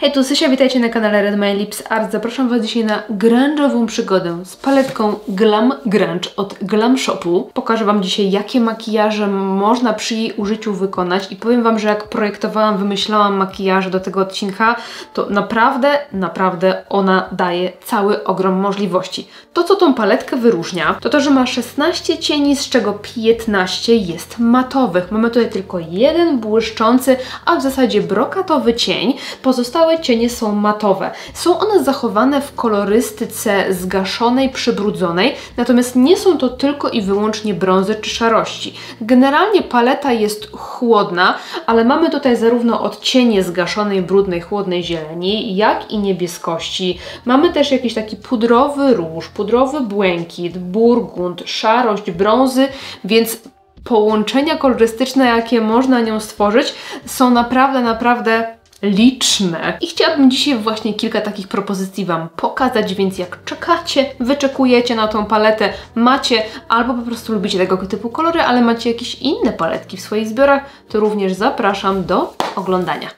Hej, tu Sysia, witajcie na kanale Red My Lips Art. Zapraszam Was dzisiaj na grunge'ową przygodę z paletką Glam Grunge od Glam Shopu. Pokażę Wam dzisiaj, jakie makijaże można przy jej użyciu wykonać i powiem Wam, że jak projektowałam, wymyślałam makijaże do tego odcinka, to naprawdę ona daje cały ogrom możliwości. To, co tą paletkę wyróżnia, to to, że ma 16 cieni, z czego 15 jest matowych. Mamy tutaj tylko jeden błyszczący, a w zasadzie brokatowy cień. Pozostałe cienie są matowe. Są one zachowane w kolorystyce zgaszonej, przybrudzonej, natomiast nie są to tylko i wyłącznie brązy czy szarości. Generalnie paleta jest chłodna, ale mamy tutaj zarówno odcienie zgaszonej, brudnej, chłodnej zieleni, jak i niebieskości. Mamy też jakiś taki pudrowy róż, pudrowy błękit, burgund, szarość, brązy, więc połączenia kolorystyczne, jakie można nią stworzyć, są naprawdę liczne. I chciałabym dzisiaj właśnie kilka takich propozycji Wam pokazać, więc jak czekacie, wyczekujecie na tą paletę, macie albo po prostu lubicie tego typu kolory, ale macie jakieś inne paletki w swoich zbiorach, to również zapraszam do oglądania.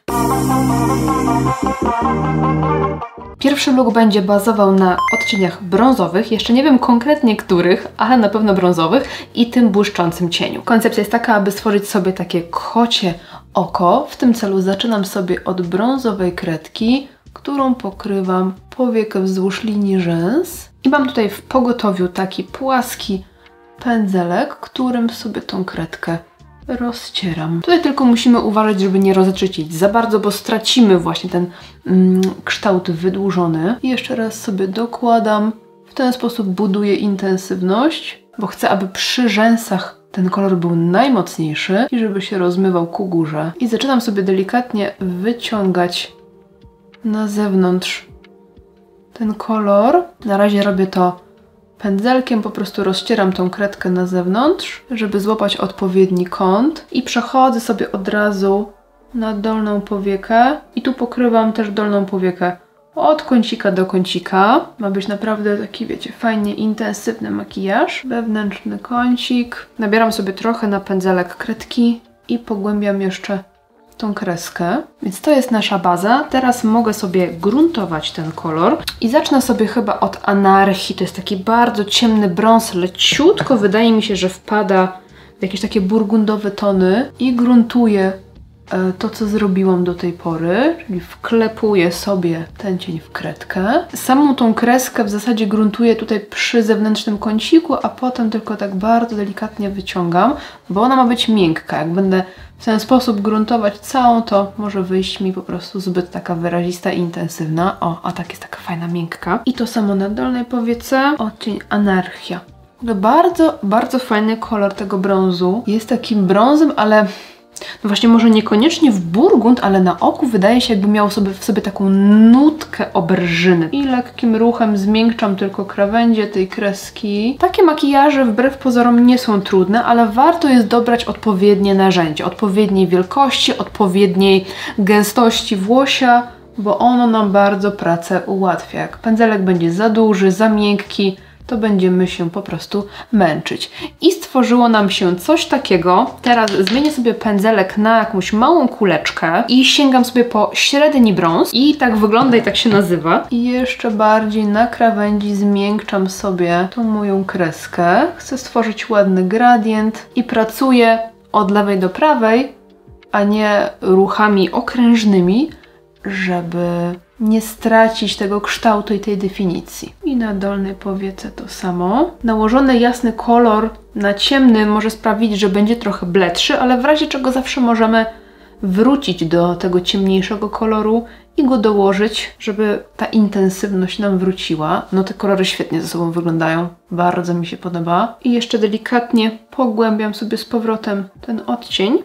Pierwszy look będzie bazował na odcieniach brązowych, jeszcze nie wiem konkretnie których, ale na pewno brązowych i tym błyszczącym cieniu. Koncepcja jest taka, aby stworzyć sobie takie kocie oko. W tym celu zaczynam sobie od brązowej kredki, którą pokrywam powiekę wzdłuż linii rzęs. I mam tutaj w pogotowiu taki płaski pędzelek, którym sobie tą kredkę rozcieram. Tutaj tylko musimy uważać, żeby nie rozczycić za bardzo, bo stracimy właśnie ten kształt wydłużony. I jeszcze raz sobie dokładam. W ten sposób buduję intensywność, bo chcę, aby przy rzęsach ten kolor był najmocniejszy i żeby się rozmywał ku górze. I zaczynam sobie delikatnie wyciągać na zewnątrz ten kolor. Na razie robię to pędzelkiem, po prostu rozcieram tą kredkę na zewnątrz, żeby złapać odpowiedni kąt i przechodzę sobie od razu na dolną powiekę i tu pokrywam też dolną powiekę od kącika do kącika. Ma być naprawdę taki, wiecie, fajnie intensywny makijaż. Wewnętrzny kącik. Nabieram sobie trochę na pędzelek kredki i pogłębiam jeszcze tą kreskę. Więc to jest nasza baza. Teraz mogę sobie gruntować ten kolor i zacznę sobie chyba od Anarchii. To jest taki bardzo ciemny brąz, leciutko wydaje mi się, że wpada w jakieś takie burgundowe tony i gruntuję to, co zrobiłam do tej pory, czyli wklepuję sobie ten cień w kredkę. Samą tą kreskę w zasadzie gruntuję tutaj przy zewnętrznym kąciku, a potem tylko tak bardzo delikatnie wyciągam, bo ona ma być miękka. Jak będę w ten sposób gruntować całą, to może wyjść mi po prostu zbyt taka wyrazista i intensywna. O, a tak jest taka fajna, miękka. I to samo na dolnej powiece, odcień Anarchia. Bardzo fajny kolor tego brązu. Jest takim brązem, ale no właśnie może niekoniecznie w burgund, ale na oku wydaje się, jakby miał w sobie taką nutkę oberżyny. I lekkim ruchem zmiękczam tylko krawędzie tej kreski. Takie makijaże wbrew pozorom nie są trudne, ale warto jest dobrać odpowiednie narzędzie, odpowiedniej wielkości, odpowiedniej gęstości włosia, bo ono nam bardzo pracę ułatwia. Jak pędzelek będzie za duży, za miękki, to będziemy się po prostu męczyć. I stworzyło nam się coś takiego. Teraz zmienię sobie pędzelek na jakąś małą kuleczkę i sięgam sobie po średni brąz. I tak wygląda i tak się nazywa. I jeszcze bardziej na krawędzi zmiękczam sobie tą moją kreskę. Chcę stworzyć ładny gradient i pracuję od lewej do prawej, a nie ruchami okrężnymi, żeby nie stracić tego kształtu i tej definicji. I na dolnej powiece to samo. Nałożony jasny kolor na ciemny może sprawić, że będzie trochę bledszy, ale w razie czego zawsze możemy wrócić do tego ciemniejszego koloru i go dołożyć, żeby ta intensywność nam wróciła. No te kolory świetnie ze sobą wyglądają. Bardzo mi się podoba. I jeszcze delikatnie pogłębiam sobie z powrotem ten odcień,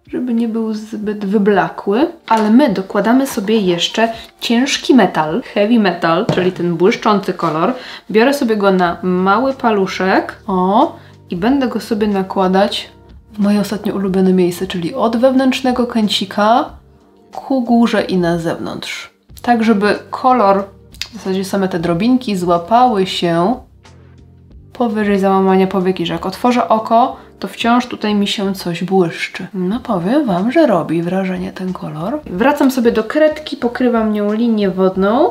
żeby nie był zbyt wyblakły, ale my dokładamy sobie jeszcze ciężki metal, heavy metal, czyli ten błyszczący kolor. Biorę sobie go na mały paluszek, o, i będę go sobie nakładać w moje ostatnio ulubione miejsce, czyli od wewnętrznego kącika ku górze i na zewnątrz. Tak, żeby kolor, w zasadzie same te drobinki złapały się powyżej załamania powieki, że jak otworzę oko, to wciąż tutaj mi się coś błyszczy. No powiem Wam, że robi wrażenie ten kolor. Wracam sobie do kredki, pokrywam nią linię wodną.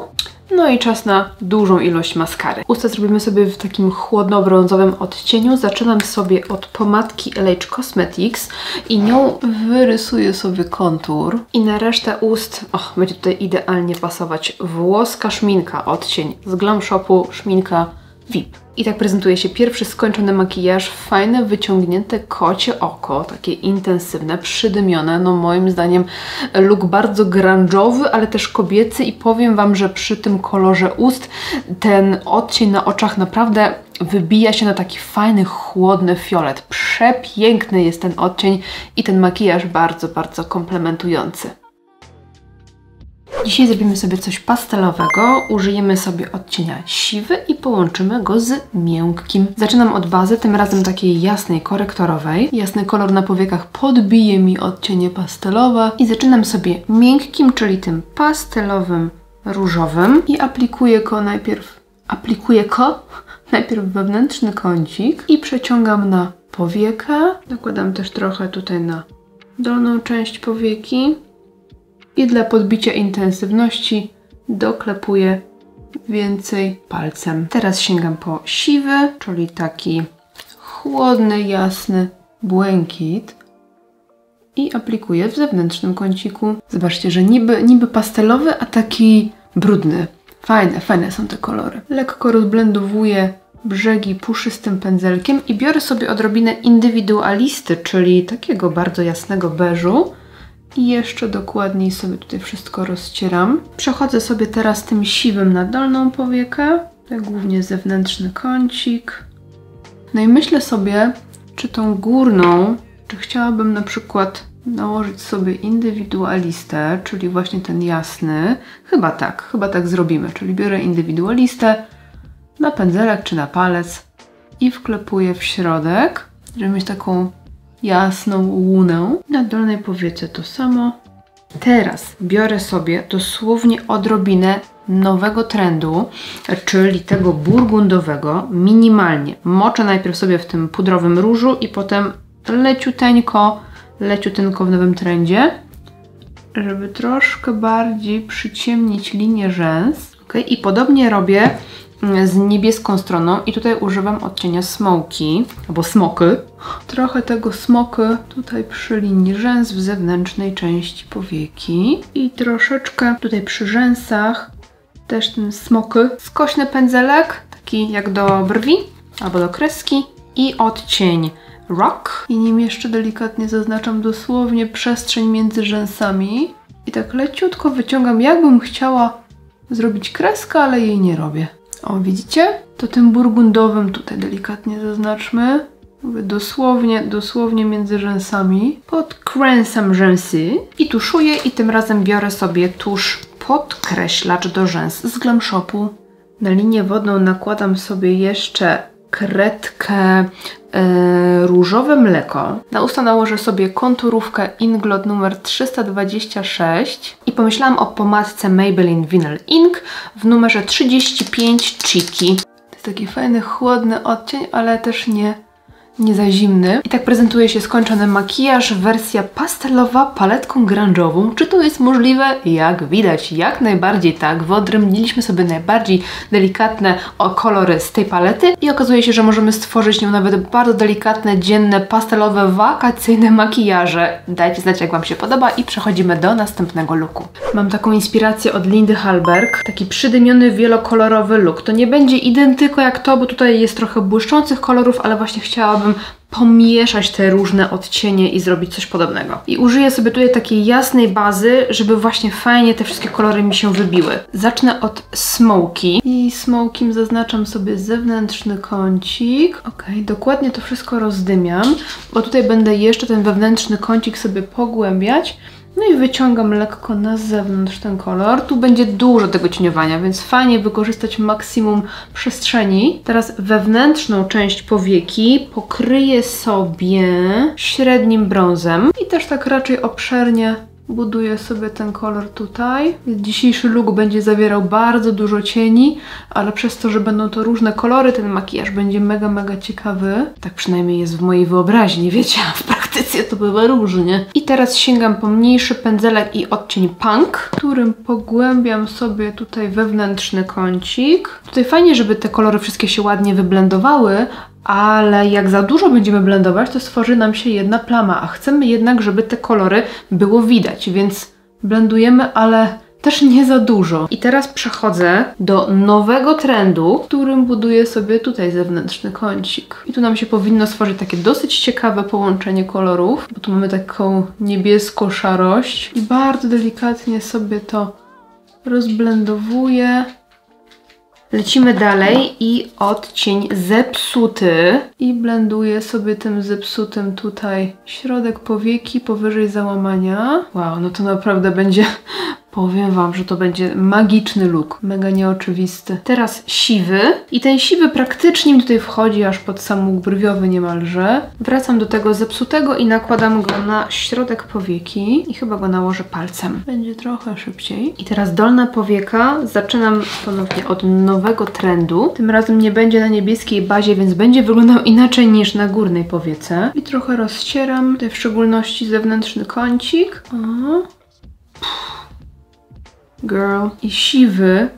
No i czas na dużą ilość maskary. Usta zrobimy sobie w takim chłodno-brązowym odcieniu. Zaczynam sobie od pomadki LH Cosmetics i nią wyrysuję sobie kontur. I na resztę ust, będzie tutaj idealnie pasować włoska szminka, odcień z Glam Shopu, szminka VIP. I tak prezentuje się pierwszy skończony makijaż. Fajne, wyciągnięte kocie oko, takie intensywne, przydymione. No moim zdaniem look bardzo grunge'owy, ale też kobiecy i powiem Wam, że przy tym kolorze ust ten odcień na oczach naprawdę wybija się na taki fajny, chłodny fiolet. Przepiękny jest ten odcień i ten makijaż bardzo, bardzo komplementujący. Dzisiaj zrobimy sobie coś pastelowego, użyjemy sobie odcienia siwy i połączymy go z miękkim. Zaczynam od bazy, tym razem takiej jasnej, korektorowej. Jasny kolor na powiekach podbije mi odcienie pastelowe i zaczynam sobie miękkim, czyli tym pastelowym, różowym i aplikuję go najpierw wewnętrzny kącik i przeciągam na powiekę. Nakładam też trochę tutaj na dolną część powieki. I dla podbicia intensywności doklepuję więcej palcem. Teraz sięgam po siwy, czyli taki chłodny, jasny błękit i aplikuję w zewnętrznym kąciku. Zobaczcie, że niby pastelowy, a taki brudny. Fajne są te kolory. Lekko rozblendowuję brzegi puszystym pędzelkiem i biorę sobie odrobinę indywidualisty, czyli takiego bardzo jasnego beżu. I jeszcze dokładniej sobie tutaj wszystko rozcieram. Przechodzę sobie teraz tym siwym na dolną powiekę, tak głównie zewnętrzny kącik. No i myślę sobie, czy tą górną, czy chciałabym na przykład nałożyć sobie indywidualistę, czyli właśnie ten jasny. Chyba tak zrobimy, czyli biorę indywidualistę na pędzelek czy na palec i wklepuję w środek, żeby mieć taką jasną łunę. Na dolnej powiece to samo. Teraz biorę sobie dosłownie odrobinę nowego trendu, czyli tego burgundowego, minimalnie. Moczę najpierw sobie w tym pudrowym różu i potem leciuteńko w nowym trendzie, żeby troszkę bardziej przyciemnić linię rzęs. I podobnie robię z niebieską stroną i tutaj używam odcienia Smoky, albo Smoky. Trochę tego Smoky tutaj przy linii rzęs w zewnętrznej części powieki i troszeczkę tutaj przy rzęsach też ten Smoky. Skośny pędzelek, taki jak do brwi albo do kreski i odcień Rock. I nim jeszcze delikatnie zaznaczam dosłownie przestrzeń między rzęsami i tak leciutko wyciągam, jakbym chciała zrobić kreskę, ale jej nie robię. O, widzicie? To tym burgundowym tutaj delikatnie zaznaczmy. Mówię dosłownie między rzęsami. Podkręcam rzęsy i tuszuję i tym razem biorę sobie tusz podkreślacz do rzęs z Glam Shopu. Na linię wodną nakładam sobie jeszcze kredkę różowe mleko. Na usta nałożę sobie konturówkę Inglot numer 326 i pomyślałam o pomadce Maybelline Vinyl Ink w numerze 35 Cheeky. To jest taki fajny, chłodny odcień, ale też nie za zimny. I tak prezentuje się skończony makijaż, wersja pastelowa paletką grunge'ową. Czy to jest możliwe? Jak widać, jak najbardziej tak. Wyodrębniliśmy sobie najbardziej delikatne kolory z tej palety i okazuje się, że możemy stworzyć nią nawet bardzo delikatne, dzienne, pastelowe, wakacyjne makijaże. Dajcie znać, jak Wam się podoba i przechodzimy do następnego looku. Mam taką inspirację od Lindy Hallberg. Taki przydymiony, wielokolorowy look. To nie będzie identyko jak to, bo tutaj jest trochę błyszczących kolorów, ale właśnie chciałabym pomieszać te różne odcienie i zrobić coś podobnego. I użyję sobie tutaj takiej jasnej bazy, żeby właśnie fajnie te wszystkie kolory mi się wybiły. Zacznę od Smoky i Smokiem zaznaczam sobie zewnętrzny kącik. Ok, dokładnie to wszystko rozdymiam, bo tutaj będę jeszcze ten wewnętrzny kącik sobie pogłębiać. No i wyciągam lekko na zewnątrz ten kolor. Tu będzie dużo tego cieniowania, więc fajnie wykorzystać maksimum przestrzeni. Teraz wewnętrzną część powieki pokryję sobie średnim brązem i też tak raczej obszernie buduję sobie ten kolor tutaj. Dzisiejszy look będzie zawierał bardzo dużo cieni, ale przez to, że będą to różne kolory, ten makijaż będzie mega ciekawy. Tak przynajmniej jest w mojej wyobraźni, wiecie, a w praktyce to bywa różnie. I teraz sięgam po mniejszy pędzelek i odcień Punk, którym pogłębiam sobie tutaj wewnętrzny kącik. Tutaj fajnie, żeby te kolory wszystkie się ładnie wyblendowały, ale jak za dużo będziemy blendować, to stworzy nam się jedna plama, a chcemy jednak, żeby te kolory było widać, więc blendujemy, ale też nie za dużo. I teraz przechodzę do nowego trendu, którym buduję sobie tutaj zewnętrzny kącik. I tu nam się powinno stworzyć takie dosyć ciekawe połączenie kolorów, bo tu mamy taką niebiesko-szarość i bardzo delikatnie sobie to rozblendowuję. Lecimy dalej i odcień Zepsuty i blenduję sobie tym zepsutym tutaj środek powieki powyżej załamania. Wow, no to naprawdę będzie, powiem wam, że to będzie magiczny look, mega nieoczywisty. Teraz siwy i ten siwy praktycznie mi tutaj wchodzi aż pod sam łuk brwiowy niemalże. Wracam do tego zepsutego i nakładam go na środek powieki i chyba go nałożę palcem. Będzie trochę szybciej. I teraz dolna powieka. Zaczynam ponownie od nowego trendu. Tym razem nie będzie na niebieskiej bazie, więc będzie wyglądał inaczej niż na górnej powiece. I trochę rozcieram, tutaj w szczególności zewnętrzny kącik. Girl. I siwy,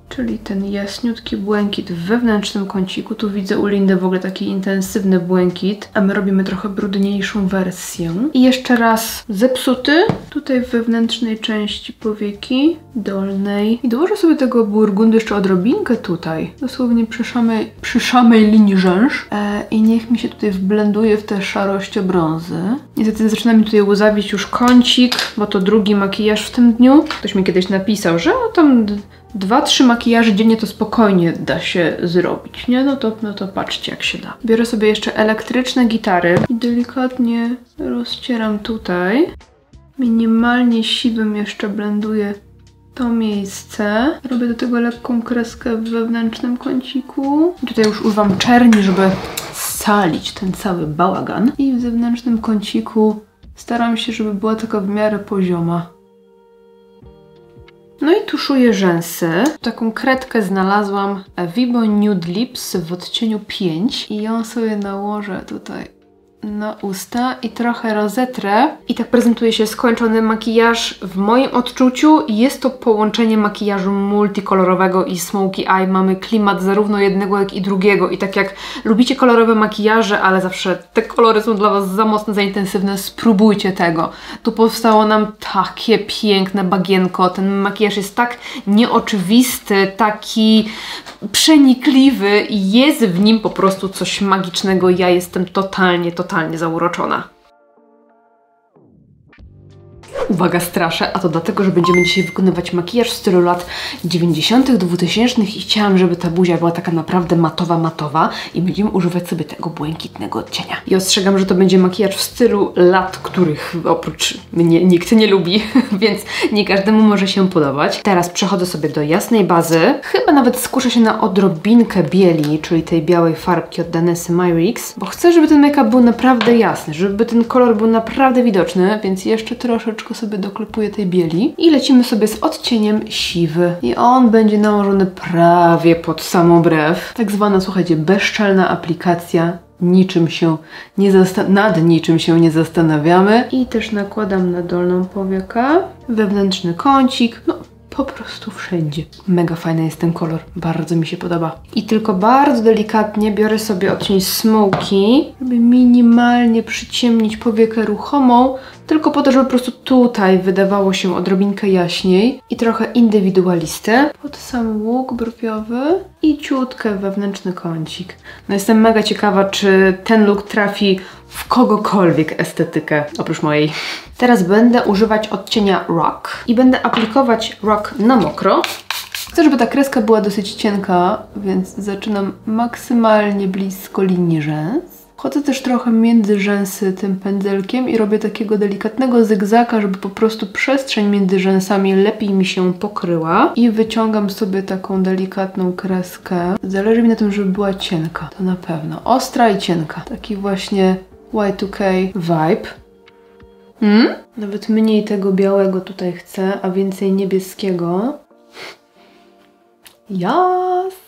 czyli ten jasniutki błękit w wewnętrznym kąciku. Tu widzę u Lindy w ogóle taki intensywny błękit, a my robimy trochę brudniejszą wersję. I jeszcze raz zepsuty, tutaj w wewnętrznej części powieki dolnej. I dołożę sobie tego burgundu jeszcze odrobinkę tutaj, dosłownie przy samej linii rzęs. I niech mi się tutaj wblenduje w te szaroście brązy. Niestety zaczyna mi tutaj łzawić już kącik, bo to drugi makijaż w tym dniu. Ktoś mi kiedyś napisał, że tam 2-3 makijaże dziennie to spokojnie da się zrobić, nie? No to patrzcie jak się da. Biorę sobie jeszcze elektryczne gitary i delikatnie rozcieram tutaj. Minimalnie siwym jeszcze blenduję to miejsce. Robię do tego lekką kreskę w wewnętrznym kąciku. I tutaj już używam czerni, żeby scalić ten cały bałagan. I w zewnętrznym kąciku staram się, żeby była taka w miarę pozioma. No i tuszuję rzęsy. Taką kredkę znalazłam Vibo Nude Lips w odcieniu 5 i ją sobie nałożę tutaj na usta i trochę rozetrę. I tak prezentuje się skończony makijaż. W moim odczuciu jest to połączenie makijażu multikolorowego i smoky eye. Mamy klimat zarówno jednego, jak i drugiego. I tak jak lubicie kolorowe makijaże, ale zawsze te kolory są dla was za mocne, za intensywne, spróbujcie tego. Tu powstało nam takie piękne bagienko. Ten makijaż jest tak nieoczywisty, taki przenikliwy i jest w nim po prostu coś magicznego. Ja jestem totalnie zauroczona. Uwaga, straszę, a to dlatego, że będziemy dzisiaj wykonywać makijaż w stylu lat 90., 2000 i chciałam, żeby ta buzia była taka naprawdę matowa i będziemy używać sobie tego błękitnego odcienia. I ostrzegam, że to będzie makijaż w stylu lat, których oprócz mnie nikt nie lubi, więc nie każdemu może się podobać. Teraz przechodzę sobie do jasnej bazy. Chyba nawet skuszę się na odrobinkę bieli, czyli tej białej farbki od Danessy Myrix, bo chcę, żeby ten make-up był naprawdę jasny, żeby ten kolor był naprawdę widoczny, więc jeszcze troszeczkę sobie doklepuję tej bieli i lecimy sobie z odcieniem siwy. I on będzie nałożony prawie pod samą brew. Tak zwana, słuchajcie, bezczelna aplikacja. Nad niczym się nie zastanawiamy. I też nakładam na dolną powiekę. Wewnętrzny kącik. No, po prostu wszędzie. Mega fajny jest ten kolor. Bardzo mi się podoba. I tylko bardzo delikatnie biorę sobie odcień Smoky, żeby minimalnie przyciemnić powiekę ruchomą, tylko po to, żeby po prostu tutaj wydawało się odrobinkę jaśniej i trochę indywidualistę. Pod sam łuk brwiowy i ciutkę wewnętrzny kącik. No jestem mega ciekawa, czy ten look trafi w kogokolwiek estetykę, oprócz mojej. Teraz będę używać odcienia Rock i będę aplikować Rock na mokro. Chcę, żeby ta kreska była dosyć cienka, więc zaczynam maksymalnie blisko linii rzęs. Chodzę też trochę między rzęsy tym pędzelkiem i robię takiego delikatnego zygzaka, żeby po prostu przestrzeń między rzęsami lepiej mi się pokryła. I wyciągam sobie taką delikatną kreskę. Zależy mi na tym, żeby była cienka, to na pewno. Ostra i cienka. Taki właśnie Y2K vibe. Nawet mniej tego białego tutaj chcę, a więcej niebieskiego.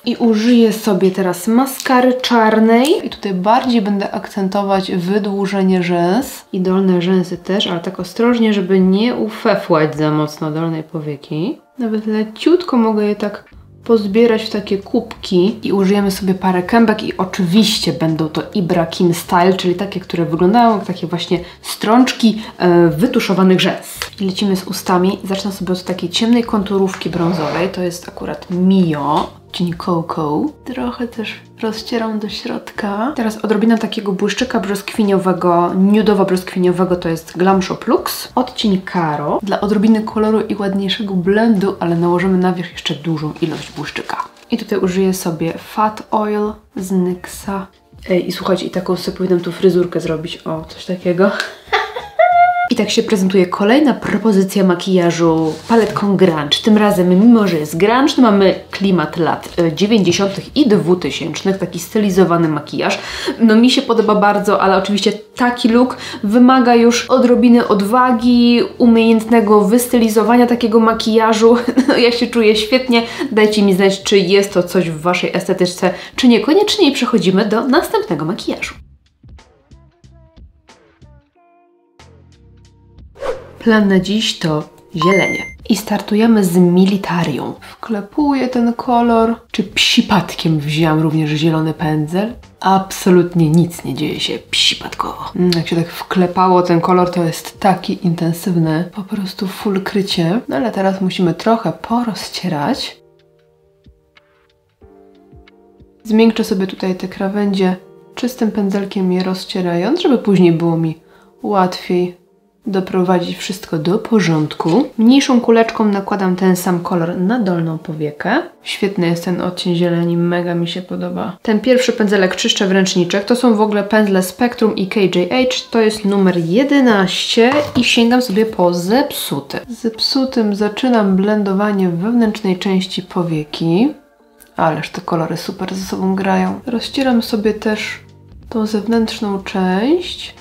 I użyję sobie teraz maskary czarnej. I tutaj bardziej będę akcentować wydłużenie rzęs. I dolne rzęsy też, ale tak ostrożnie, żeby nie ufefłać za mocno dolnej powieki. Nawet leciutko mogę je tak pozbierać w takie kubki. I użyjemy sobie parę kębek i oczywiście będą to Ibra Kin Style, czyli takie, które wyglądają jak takie właśnie strączki wytuszowanych rzęs. I lecimy z ustami. Zacznę sobie od takiej ciemnej konturówki brązowej. To jest akurat Mio, czyli Coco. Trochę też rozcieram do środka. Teraz odrobina takiego błyszczyka brzoskwiniowego, nudowo-brzoskwiniowego, to jest Glam Shop Luxe. Odcień Caro. Dla odrobiny koloru i ładniejszego blendu, ale nałożymy na wierzch jeszcze dużą ilość błyszczyka. I tutaj użyję sobie Fat Oil z NYXa. I słuchajcie, i taką sobie powinnam tu fryzurkę zrobić. O, coś takiego. I tak się prezentuje kolejna propozycja makijażu paletką grunge. Tym razem, mimo że jest grunge, to mamy klimat lat 90. i 2000. Taki stylizowany makijaż. No mi się podoba bardzo, ale oczywiście taki look wymaga już odrobiny odwagi, umiejętnego wystylizowania takiego makijażu. No ja się czuję świetnie. Dajcie mi znać, czy jest to coś w Waszej estetyczce, czy niekoniecznie. I przechodzimy do następnego makijażu. Plan na dziś to zielenie. I startujemy z Militarią. Wklepuję ten kolor. Czy przypadkiem wzięłam również zielony pędzel? Absolutnie nic nie dzieje się przypadkowo. Jak się tak wklepało ten kolor, to jest taki intensywny. Po prostu full krycie. No ale teraz musimy trochę porozcierać. Zmiękczę sobie tutaj te krawędzie czystym pędzelkiem je rozcierając, żeby później było mi łatwiej doprowadzić wszystko do porządku. Mniejszą kuleczką nakładam ten sam kolor na dolną powiekę. Świetny jest ten odcień zieleni, mega mi się podoba. Ten pierwszy pędzelek czyszczę w ręczniczek. To są w ogóle pędzle Spectrum i KJH. To jest numer 11 i sięgam sobie po zepsuty. Z zepsutym zaczynam blendowanie wewnętrznej części powieki. Ależ te kolory super ze sobą grają. Rozcieram sobie też tą zewnętrzną część.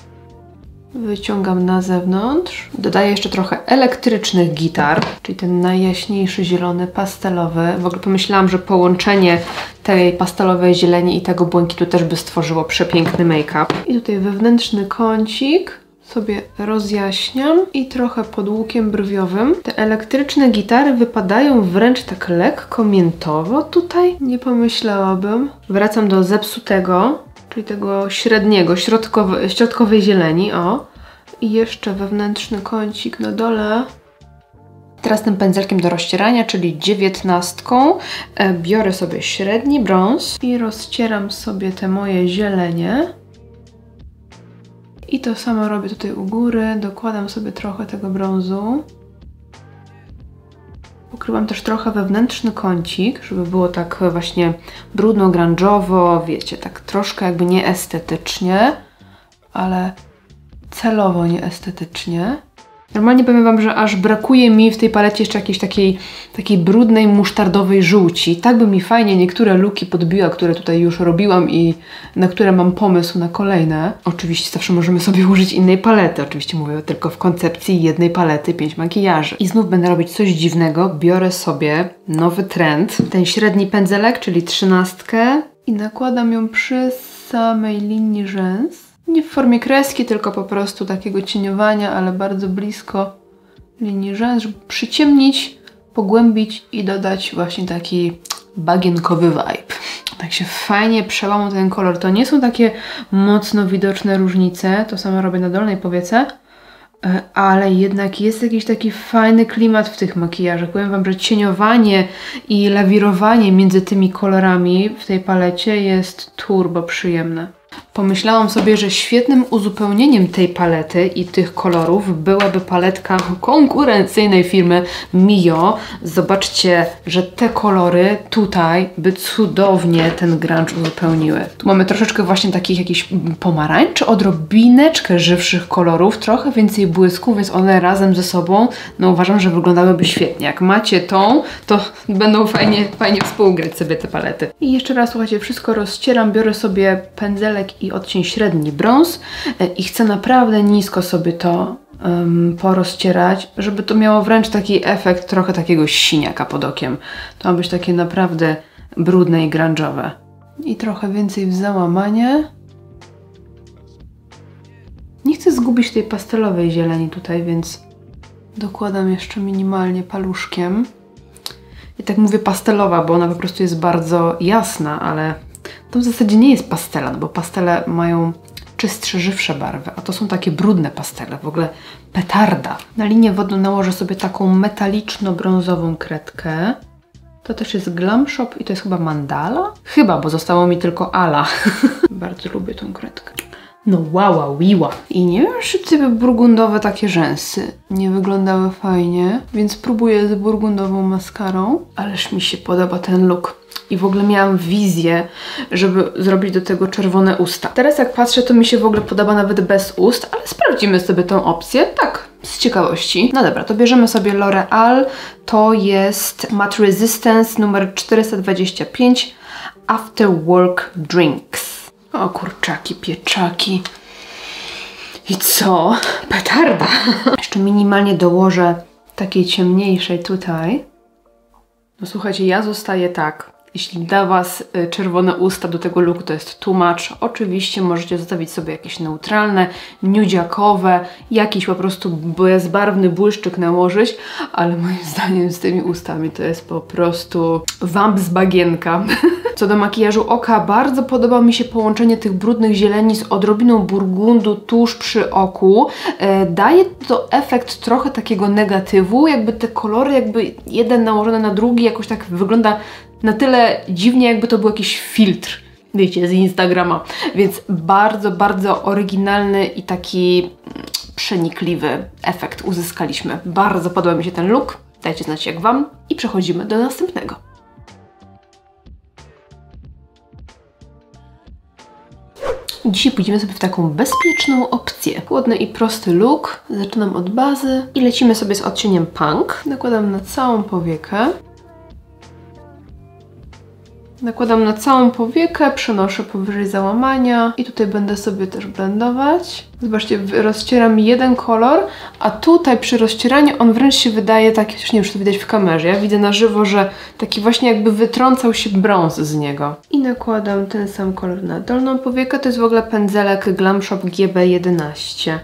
Wyciągam na zewnątrz. Dodaję jeszcze trochę elektrycznych gitar, czyli ten najjaśniejszy zielony pastelowy. W ogóle pomyślałam, że połączenie tej pastelowej zieleni i tego błękitu też by stworzyło przepiękny make-up. I tutaj wewnętrzny kącik sobie rozjaśniam i trochę pod łukiem brwiowym. Te elektryczne gitary wypadają wręcz tak lekko miętowo tutaj. Nie pomyślałabym. Wracam do zepsutego, czyli tego średniego, środkowej zieleni, o. I jeszcze wewnętrzny kącik na dole. Teraz tym pędzelkiem do rozcierania, czyli 19, biorę sobie średni brąz i rozcieram sobie te moje zielenie. I to samo robię tutaj u góry, dokładam sobie trochę tego brązu. Pokrywam też trochę wewnętrzny kącik, żeby było tak właśnie brudno, grunge'owo, wiecie, tak troszkę jakby nieestetycznie, ale celowo nieestetycznie. Normalnie powiem Wam, że aż brakuje mi w tej palecie jeszcze jakiejś takiej brudnej, musztardowej żółci. Tak by mi fajnie niektóre looki podbiła, które tutaj już robiłam i na które mam pomysł na kolejne. Oczywiście zawsze możemy sobie użyć innej palety. Oczywiście mówię tylko w koncepcji jednej palety 5 makijaży. I znów będę robić coś dziwnego. Biorę sobie nowy trend. Ten średni pędzelek, czyli 13 i nakładam ją przy samej linii rzęs. Nie w formie kreski, tylko po prostu takiego cieniowania, ale bardzo blisko linii rzęs, żeby przyciemnić, pogłębić i dodać właśnie taki bagienkowy vibe. Tak się fajnie przełamał ten kolor. To nie są takie mocno widoczne różnice, to samo robię na dolnej powiece, ale jednak jest jakiś taki fajny klimat w tych makijażach. Powiem Wam, że cieniowanie i lawirowanie między tymi kolorami w tej palecie jest turbo przyjemne. Pomyślałam sobie, że świetnym uzupełnieniem tej palety i tych kolorów byłaby paletka konkurencyjnej firmy Mio. Zobaczcie, że te kolory tutaj by cudownie ten grunge uzupełniły. Tu mamy troszeczkę właśnie takich jakichś pomarańczy, odrobineczkę żywszych kolorów, trochę więcej błysku, więc one razem ze sobą, no uważam, że wyglądałyby świetnie. Jak macie tą, to będą fajnie współgrać sobie te palety. I jeszcze raz, słuchajcie, wszystko rozcieram, biorę sobie pędzelek i odcień średni brąz i chcę naprawdę nisko sobie to porozcierać, żeby to miało wręcz taki efekt trochę takiego siniaka pod okiem. To ma być takie naprawdę brudne i grunge'owe. I trochę więcej w załamanie. Nie chcę zgubić tej pastelowej zieleni tutaj, więc dokładam jeszcze minimalnie paluszkiem. I tak mówię pastelowa, bo ona po prostu jest bardzo jasna, ale to w zasadzie nie jest pastela, no bo pastele mają czystsze, żywsze barwy, a to są takie brudne pastele, w ogóle petarda. Na linię wodną nałożę sobie taką metaliczno-brązową kredkę. To też jest Glam Shop i to jest chyba mandala? Chyba, bo zostało mi tylko ala. Bardzo lubię tą kredkę. No wała, wiła. I nie wiem, czy te burgundowe takie rzęsy nie wyglądały fajnie, więc próbuję z burgundową maskarą. Ależ mi się podoba ten look. I w ogóle miałam wizję, żeby zrobić do tego czerwone usta. Teraz jak patrzę, to mi się w ogóle podoba nawet bez ust, ale sprawdzimy sobie tą opcję, tak, z ciekawości. No dobra, to bierzemy sobie L'Oreal. To jest Matte Resistance numer 425 After Work Drinks. O kurczaki, pieczaki. I co? Petarda! Jeszcze minimalnie dołożę takiej ciemniejszej tutaj. No słuchajcie, ja zostaję tak. Jeśli dla Was czerwone usta do tego looku to jest too much, oczywiście możecie zostawić sobie jakieś neutralne, nudziakowe, jakiś po prostu bezbarwny błyszczyk nałożyć, ale moim zdaniem z tymi ustami to jest po prostu wamp z bagienka. Co do makijażu oka, bardzo podoba mi się połączenie tych brudnych zieleni z odrobiną burgundu tuż przy oku. Daje to efekt trochę takiego negatywu, jakby te kolory, jakby jeden nałożony na drugi jakoś tak wygląda na tyle dziwnie, jakby to był jakiś filtr, wiecie, z Instagrama. Więc bardzo, bardzo oryginalny i taki przenikliwy efekt uzyskaliśmy. Bardzo podoba mi się ten look. Dajcie znać jak Wam. I przechodzimy do następnego. Dzisiaj pójdziemy sobie w taką bezpieczną opcję. Chłodny i prosty look. Zaczynam od bazy i lecimy sobie z odcieniem Punk. Nakładam na całą powiekę. Nakładam na całą powiekę, przenoszę powyżej załamania i tutaj będę sobie też blendować. Zobaczcie, rozcieram jeden kolor, a tutaj przy rozcieraniu on wręcz się wydaje taki, już nie wiem, czy to widać w kamerze, ja widzę na żywo, że taki właśnie jakby wytrącał się brąz z niego. I nakładam ten sam kolor na dolną powiekę, to jest w ogóle pędzelek Glam Shop GB11.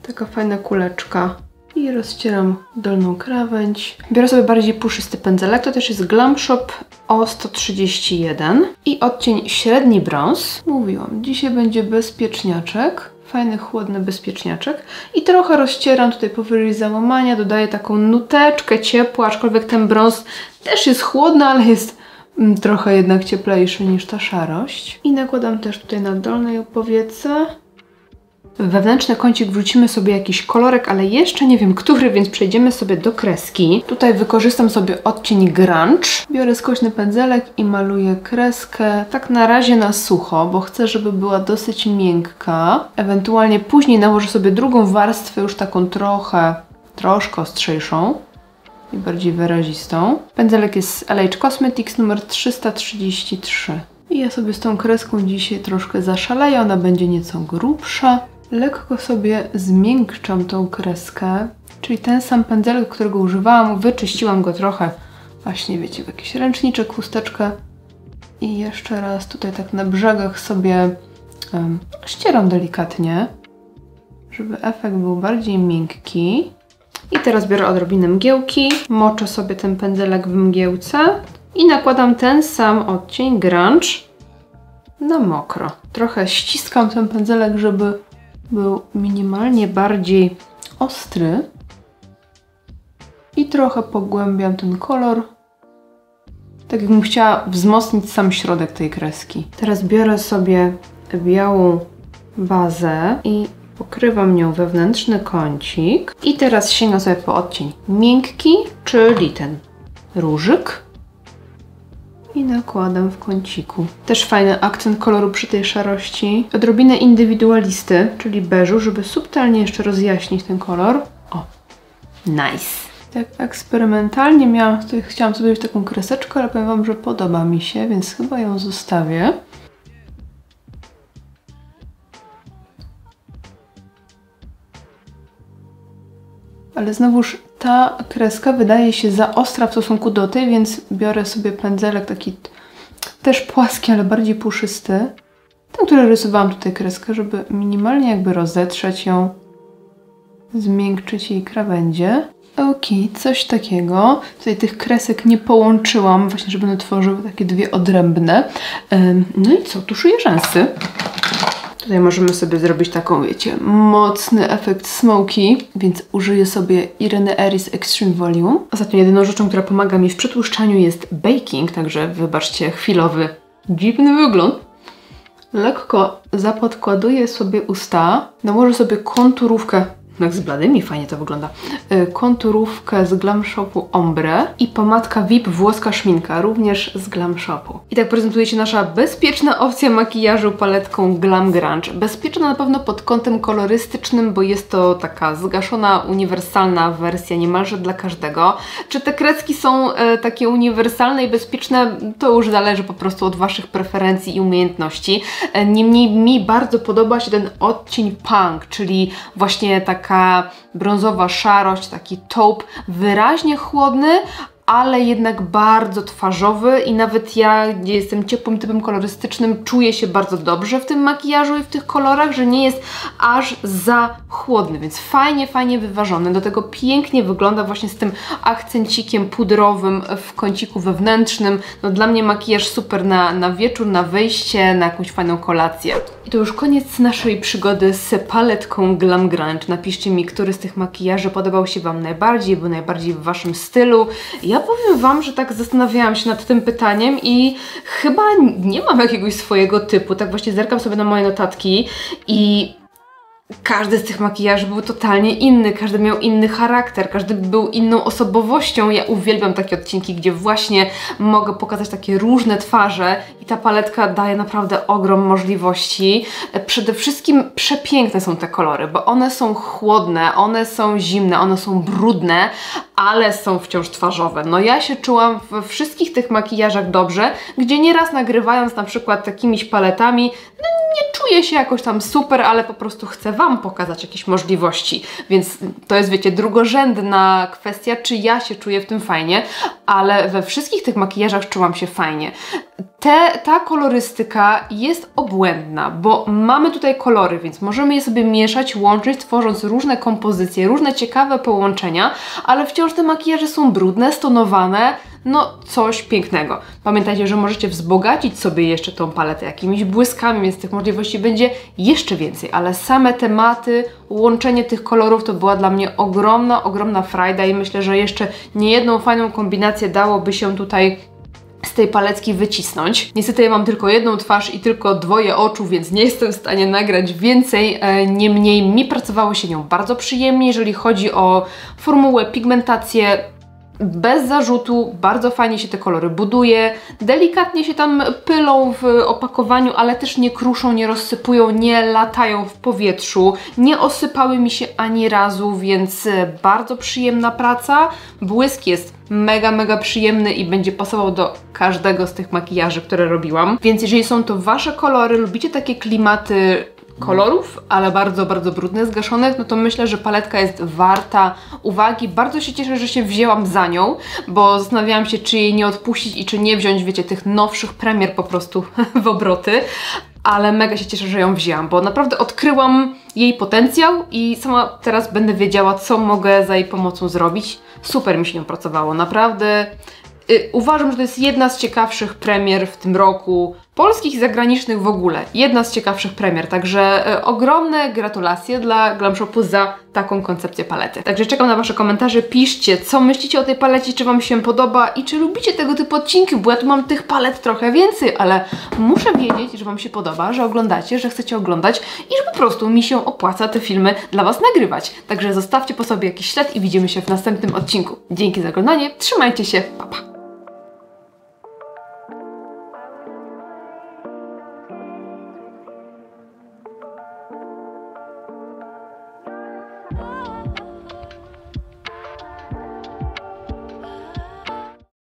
Taka fajna kuleczka. I rozcieram dolną krawędź. Biorę sobie bardziej puszysty pędzelek, to też jest Glam Shop O131 i odcień średni brąz. Mówiłam, dzisiaj będzie bezpieczniaczek. Fajny, chłodny bezpieczniaczek. I trochę rozcieram tutaj powyżej załamania, dodaję taką nuteczkę ciepła, aczkolwiek ten brąz też jest chłodny, ale jest trochę jednak cieplejszy niż ta szarość. I nakładam też tutaj na dolnej powiece. W wewnętrzny kącik wrzucimy sobie jakiś kolorek, ale jeszcze nie wiem który, więc przejdziemy sobie do kreski. Tutaj wykorzystam sobie odcień Grunge. Biorę skośny pędzelek i maluję kreskę tak na razie na sucho, bo chcę, żeby była dosyć miękka. Ewentualnie później nałożę sobie drugą warstwę, już taką troszkę ostrzejszą i bardziej wyrazistą. Pędzelek jest z LH Cosmetics numer 333. I ja sobie z tą kreską dzisiaj troszkę zaszaleję, ona będzie nieco grubsza. Lekko sobie zmiękczam tą kreskę, czyli ten sam pędzelek, którego używałam, wyczyściłam go trochę, właśnie wiecie, w jakiś ręczniczek, chusteczkę i jeszcze raz tutaj tak na brzegach sobie ścieram delikatnie, żeby efekt był bardziej miękki. I teraz biorę odrobinę mgiełki, moczę sobie ten pędzelek w mgiełce i nakładam ten sam odcień Grunge na mokro. Trochę ściskam ten pędzelek, żeby był minimalnie bardziej ostry i trochę pogłębiam ten kolor, tak jakbym chciała wzmocnić sam środek tej kreski. Teraz biorę sobie białą bazę i pokrywam nią wewnętrzny kącik i teraz sięgam sobie po odcień miękki, czyli ten różyk. I nakładam w kąciku. Też fajny akcent koloru przy tej szarości. Odrobinę indywidualisty, czyli beżu, żeby subtelnie jeszcze rozjaśnić ten kolor. O, nice! Tak eksperymentalnie chciałam sobie zrobić taką kreseczkę, ale powiem Wam, że podoba mi się, więc chyba ją zostawię. Ale znowuż ta kreska wydaje się za ostra w stosunku do tej, więc biorę sobie pędzelek taki też płaski, ale bardziej puszysty. Ten, który rysowałam tutaj kreskę, żeby minimalnie jakby rozetrzeć ją, zmiękczyć jej krawędzie. Okej, coś takiego. Tutaj tych kresek nie połączyłam, właśnie żeby one tworzyły takie dwie odrębne. No i co? Tuszuję rzęsy. Tutaj możemy sobie zrobić taką, wiecie, mocny efekt smoky, więc użyję sobie Irene Eris Extreme Volume. Ostatnio jedyną rzeczą, która pomaga mi w przytłuszczaniu jest baking, także wybaczcie chwilowy, dziwny wygląd. Lekko zapodkładuję sobie usta, nałożę sobie konturówkę, jak z bladymi fajnie to wygląda, konturówkę z Glam Shopu Ombre i pomadka VIP włoska szminka, również z Glam Shopu. I tak prezentuje się nasza bezpieczna opcja makijażu paletką Glam Grunge. Bezpieczna na pewno pod kątem kolorystycznym, bo jest to taka zgaszona, uniwersalna wersja niemalże dla każdego. Czy te kredki są takie uniwersalne i bezpieczne, to już zależy po prostu od Waszych preferencji i umiejętności. Niemniej mi bardzo podoba się ten odcień Punk, czyli właśnie taka brązowa szarość, taki taupe, wyraźnie chłodny, ale jednak bardzo twarzowy i nawet ja, gdzie jestem ciepłym typem kolorystycznym, czuję się bardzo dobrze w tym makijażu i w tych kolorach, że nie jest aż za chłodny, więc fajnie, fajnie wyważony. Do tego pięknie wygląda właśnie z tym akcencikiem pudrowym w kąciku wewnętrznym. No dla mnie makijaż super na wieczór, na wyjście, na jakąś fajną kolację. I to już koniec naszej przygody z paletką Glam Grunge. Napiszcie mi, który z tych makijaży podobał się Wam najbardziej, był najbardziej w Waszym stylu. Ja powiem Wam, że tak zastanawiałam się nad tym pytaniem i chyba nie mam jakiegoś swojego typu. Tak właśnie zerkam sobie na moje notatki i każdy z tych makijaży był totalnie inny, każdy miał inny charakter, każdy był inną osobowością. Ja uwielbiam takie odcinki, gdzie właśnie mogę pokazać takie różne twarze i ta paletka daje naprawdę ogrom możliwości. Przede wszystkim przepiękne są te kolory, bo one są chłodne, one są zimne, one są brudne, ale są wciąż twarzowe. No ja się czułam we wszystkich tych makijażach dobrze, gdzie nieraz nagrywając na przykład takimiś paletami, no nie czuję się jakoś tam super, ale po prostu chcę Wam pokazać jakieś możliwości. Więc to jest, wiecie, drugorzędna kwestia, czy ja się czuję w tym fajnie, ale we wszystkich tych makijażach czułam się fajnie. Ta kolorystyka jest obłędna, bo mamy tutaj kolory, więc możemy je sobie mieszać, łączyć, tworząc różne kompozycje, różne ciekawe połączenia, ale wciąż te makijaże są brudne, stonowane, no coś pięknego. Pamiętajcie, że możecie wzbogacić sobie jeszcze tą paletę jakimiś błyskami, więc tych możliwości będzie jeszcze więcej, ale same tematy, łączenie tych kolorów to była dla mnie ogromna, ogromna frajda i myślę, że jeszcze niejedną fajną kombinację dałoby się tutaj z tej paletki wycisnąć. Niestety ja mam tylko jedną twarz i tylko dwoje oczu, więc nie jestem w stanie nagrać więcej. Niemniej mi pracowało się nią bardzo przyjemnie, jeżeli chodzi o formułę, pigmentację. Bez zarzutu, bardzo fajnie się te kolory buduje, delikatnie się tam pylą w opakowaniu, ale też nie kruszą, nie rozsypują, nie latają w powietrzu, nie osypały mi się ani razu, więc bardzo przyjemna praca. Błysk jest mega, mega przyjemny i będzie pasował do każdego z tych makijaży, które robiłam. Więc jeżeli są to Wasze kolory, lubicie takie klimaty kolorów, ale bardzo, bardzo brudnych, zgaszonych, no to myślę, że paletka jest warta uwagi. Bardzo się cieszę, że się wzięłam za nią, bo zastanawiałam się, czy jej nie odpuścić i czy nie wziąć, wiecie, tych nowszych premier po prostu w obroty, ale mega się cieszę, że ją wzięłam, bo naprawdę odkryłam jej potencjał i sama teraz będę wiedziała, co mogę za jej pomocą zrobić. Super mi się nią pracowało, naprawdę. Uważam, że to jest jedna z ciekawszych premier w tym roku, polskich i zagranicznych w ogóle. Jedna z ciekawszych premier, także ogromne gratulacje dla Glam Shopu za taką koncepcję palety. Także czekam na Wasze komentarze, piszcie, co myślicie o tej palecie, czy Wam się podoba i czy lubicie tego typu odcinki, bo ja tu mam tych palet trochę więcej, ale muszę wiedzieć, że Wam się podoba, że oglądacie, że chcecie oglądać i że po prostu mi się opłaca te filmy dla Was nagrywać. Także zostawcie po sobie jakiś ślad i widzimy się w następnym odcinku. Dzięki za oglądanie, trzymajcie się, pa pa!